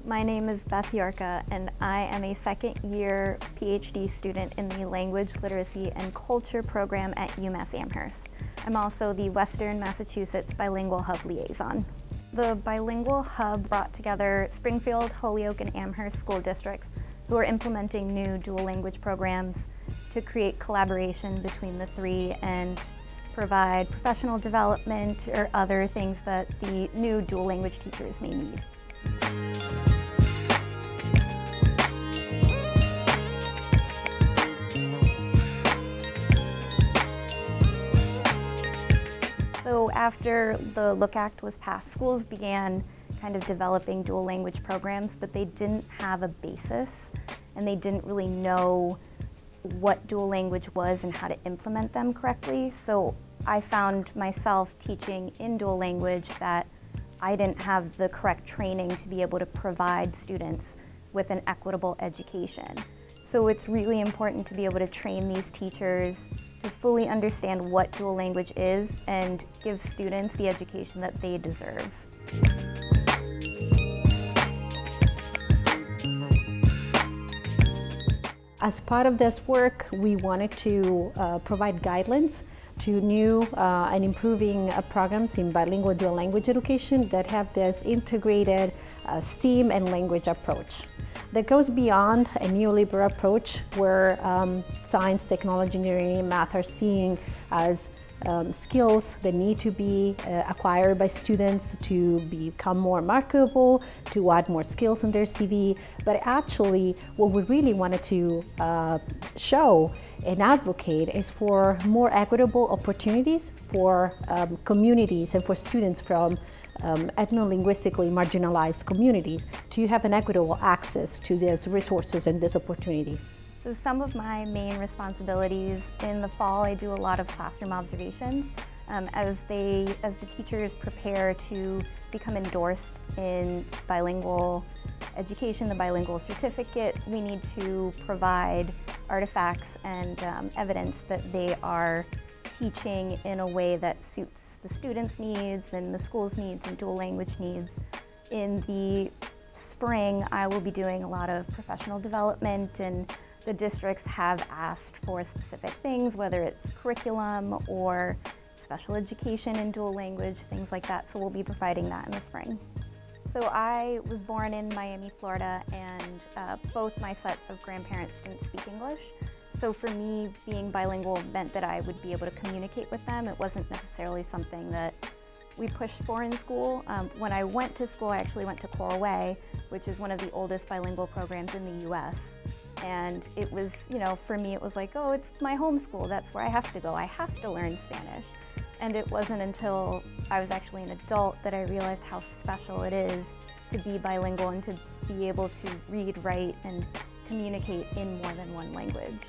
My name is Beth Llorca, and I am a second-year PhD student in the Language, Literacy, and Culture program at UMass Amherst. I'm also the Western Massachusetts Bilingual Hub liaison. The Bilingual Hub brought together Springfield, Holyoke, and Amherst school districts who are implementing new dual language programs to create collaboration between the three and provide professional development or other things that the new dual language teachers may need. So after the Look Act was passed, schools began kind of developing dual language programs, but they didn't have a basis and they didn't really know what dual language was and how to implement them correctly. So I found myself teaching in dual language that I didn't have the correct training to be able to provide students with an equitable education. So it's really important to be able to train these teachers to fully understand what dual language is and give students the education that they deserve. As part of this work, we wanted to provide guidelines to new and improving programs in bilingual dual language education that have this integrated STEAM and language approach that goes beyond a neoliberal approach where science, technology, engineering, and math are seen as skills that need to be acquired by students to become more marketable, to add more skills on their CV. But actually, what we really wanted to show and advocate is for more equitable opportunities for communities and for students from ethno-linguistically marginalized communities to have an equitable access to these resources and this opportunity. So some of my main responsibilities in the fall, I do a lot of classroom observations. As the teachers prepare to become endorsed in bilingual education, the bilingual certificate, we need to provide artifacts and evidence that they are teaching in a way that suits the students' needs and the school's needs and dual language needs. In the spring, I will be doing a lot of professional development, and the districts have asked for specific things, whether it's curriculum or special education in dual language, things like that, so we'll be providing that in the spring. So I was born in Miami, Florida, and both my set of grandparents didn't speak English. So for me, being bilingual meant that I would be able to communicate with them. It wasn't necessarily something that we pushed for in school. When I went to school, I actually went to Coral Way, which is one of the oldest bilingual programs in the US. And it was, for me it was like, oh, it's my home school, that's where I have to go, I have to learn Spanish. And it wasn't until I was actually an adult that I realized how special it is to be bilingual and to be able to read, write, and communicate in more than one language.